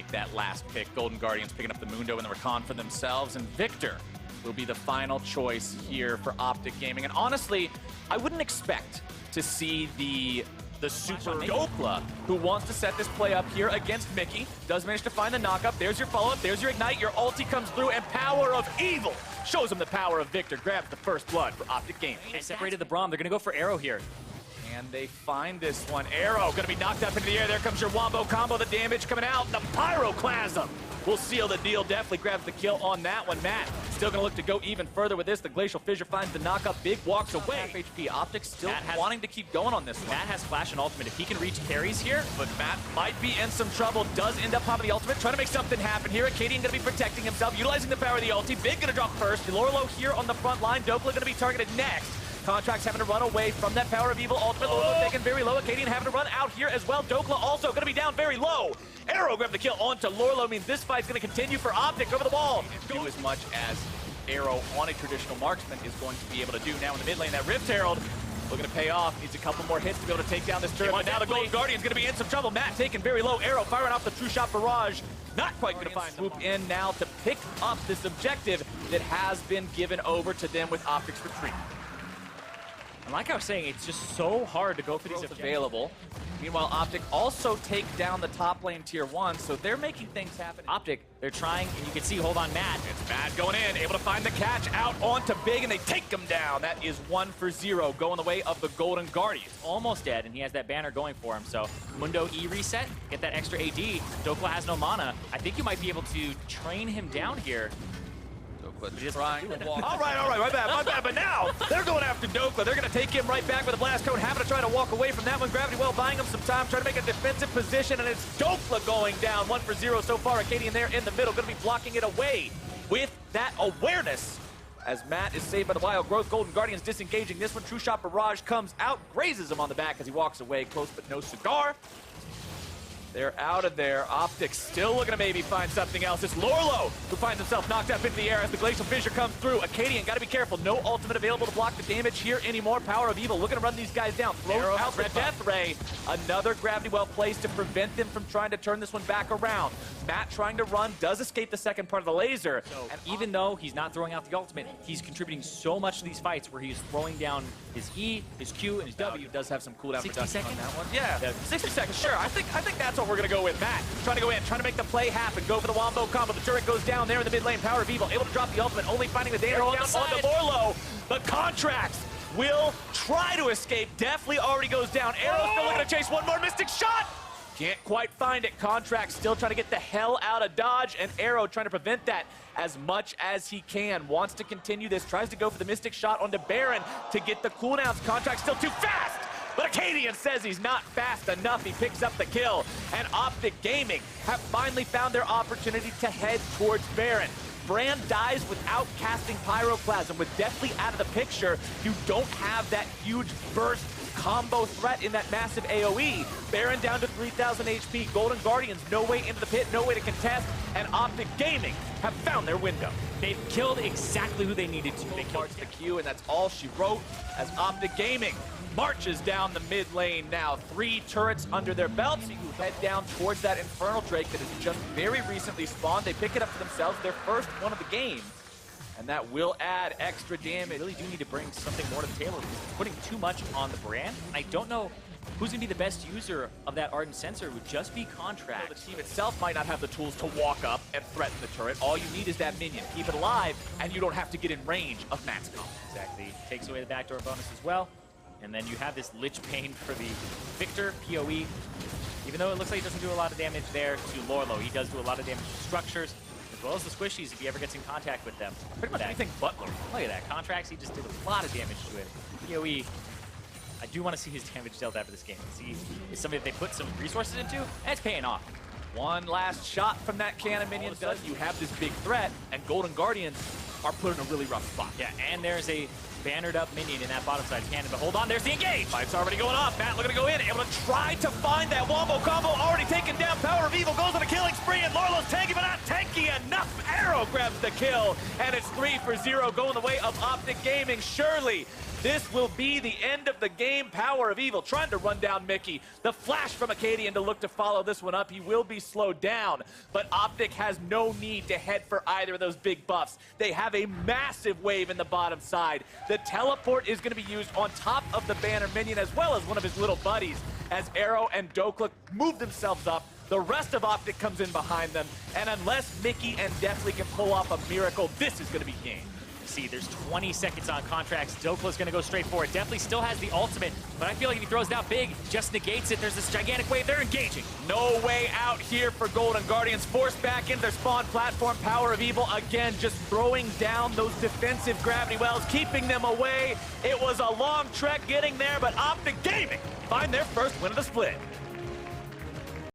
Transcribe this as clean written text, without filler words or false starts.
make that last pick. Golden Guardians picking up the Mundo and the Rakan for themselves, and Victor will be the final choice here for Optic Gaming. And honestly, I wouldn't expect to see the super Dokla, who wants to set this play up here against Mickey. Does manage to find the knock-up. There's your follow-up. There's your ignite. Your ulti comes through, and Power of Evil shows him the power of Victor. Grabs the first blood for Optic Gaming. They separated the Braum. They're going to go for Arrow here. And they find this one. Arrow going to be knocked up into the air. There comes your Wombo combo. The damage coming out. The Pyroclasm will seal the deal. Definitely grabs the kill on that one. Matt still going to look to go even further with this. The Glacial Fissure finds the knock-up. Big walks away. Half HP. Optic still wanting to keep going on this one. Matt has Flash and Ultimate. If he can reach carries here. But Matt might be in some trouble. Does end up popping the Ultimate. Trying to make something happen here. Acadian going to be protecting himself. Utilizing the power of the ulti. Big going to drop first. Lorlo here on the front line. Dokla going to be targeted next. Contracts having to run away from that Power of Evil ultimate. Lorlo taken very low. Acadian having to run out here as well. Dokla also going to be down very low. Arrow grabbed the kill onto Lorlo. Means this fight's going to continue for Optic over the wall. Do as much as Arrow on a traditional marksman is going to be able to do. Now in the mid lane, that Rift Herald looking to pay off. Needs a couple more hits to be able to take down this turret. But now the Golden Guardian's going to be in some trouble. Matt taken very low. Arrow firing off the True Shot Barrage. Not quite going to find swoop in now to pick up this objective that has been given over to them with Optic's retreat. And like I was saying, it's just so hard to go for these objectives. Available. Meanwhile, Optic also take down the top lane tier 1, so they're making things happen. Optic, they're trying, and you can see, hold on, Matt. It's Matt going in, able to find the catch out onto Big, and they take him down. That is 1-for-0, going the way of the Golden Guardians. Almost dead, and he has that banner going for him. So Mundo E reset, get that extra AD. Dokla has no mana. I think you might be able to train him down here. Trying to walk. All right, my bad. But now they're going after Dokla. They're going to take him right back with a blast cone, having to try to walk away from that one. Gravity Well buying him some time, trying to make a defensive position, and it's Dokla going down. 1-for-0 so far. Acadian there in the middle, going to be blocking it away with that awareness. As Matt is saved by the Wild Growth. Golden Guardians disengaging this one. True Shot Barrage comes out, grazes him on the back as he walks away. Close but no cigar. They're out of there. Optic still looking to maybe find something else. It's Lorlo who finds himself knocked up into the air as the Glacial Fissure comes through. Acadian got to be careful. No ultimate available to block the damage here anymore. Power of Evil looking to run these guys down. Throws out the Death Ray. Another Gravity Well placed to prevent them from trying to turn this one back around. Matt trying to run, does escape the second part of the laser. So, and even though he's not throwing out the ultimate, he's contributing so much to these fights where he is throwing down his E, his Q, and his W. Does have some cooldown 60 seconds on that one. Yeah, 60 seconds, sure. I think that's what we're going to go with. Matt trying to go in, trying to make the play happen. Go for the Wombo combo. The turret goes down there in the mid lane. Power of Evil able to drop the ultimate, only finding the damage down onto Lorlo. The Contracts will try to escape. Definitely already goes down. Arrow still looking to chase one more Mystic Shot. Can't quite find it. Contract still trying to get the hell out of dodge, and Arrow trying to prevent that as much as he can. Wants to continue this, tries to go for the Mystic Shot onto Baron to get the cooldowns. Contract still too fast, but Acadian says he's not fast enough. He picks up the kill, and Optic Gaming have finally found their opportunity to head towards Baron. Brand dies without casting Pyroclasm. With Deathly out of the picture, you don't have that huge burst combo threat in that massive AoE. Baron down to 3,000 HP. Golden Guardians, no way into the pit, no way to contest, and Optic Gaming have found their window. They've killed exactly who they needed to. They killed the Q, and that's all she wrote as Optic Gaming marches down the mid lane now. 3 turrets under their belts. Head down towards that Infernal Drake that has just very recently spawned. They pick it up for themselves, their first one of the game. And that will add extra damage. They really do need to bring something more to the table. He's putting too much on the Brand. I don't know who's going to be the best user of that Ardent Sensor. It would just be Contract. The team itself might not have the tools to walk up and threaten the turret. All you need is that minion. Keep it alive, and you don't have to get in range of Matt's combo. Exactly. Takes away the backdoor bonus as well. And then you have this Lich Bane for the Victor PoE. Even though it looks like he doesn't do a lot of damage there to Lorlo, he does do a lot of damage to structures, as well as the squishies if he ever gets in contact with them. Pretty much anything but Lorlo. Look at that. Contracts, he just did a lot of damage to it. PoE, I do want to see his damage dealt after this game. See, it's something that they put some resources into, and it's paying off. One last shot from that cannon minion does. You have this big threat, and Golden Guardians are put in a really rough spot. Yeah, and there's a bannered up minion in that bottom side cannon, but hold on, there's the engage! Fight's already going off. Matt looking to go in, able to try to find that Wombo combo, already taken down. Power of Evil goes on a killing spree, and Lorlo's tanky, but not tanky enough. Arrow grabs the kill, and it's 3-for-0 going the way of Optic Gaming. Surely This will be the end of the game. Power of Evil trying to run down Mickey. The flash from Acadian to look to follow this one up. He will be slowed down, but Optic has no need to head for either of those big buffs. They have a massive wave in the bottom side. The teleport is going to be used on top of the banner minion as well as one of his little buddies as Arrow and Dokla move themselves up. The rest of Optic comes in behind them, and unless Mickey and Deathly can pull off a miracle, this is going to be game. See, there's 20 seconds on contracts. Dokla's gonna go straight for it. Definitely still has the ultimate, but I feel like if he throws down big, just negates it. There's this gigantic wave. They're engaging. No way out here for Golden Guardians. Forced back into their spawn platform. Power of Evil again, just throwing down those defensive gravity wells, keeping them away. It was a long trek getting there, but Optic Gaming find their first win of the split.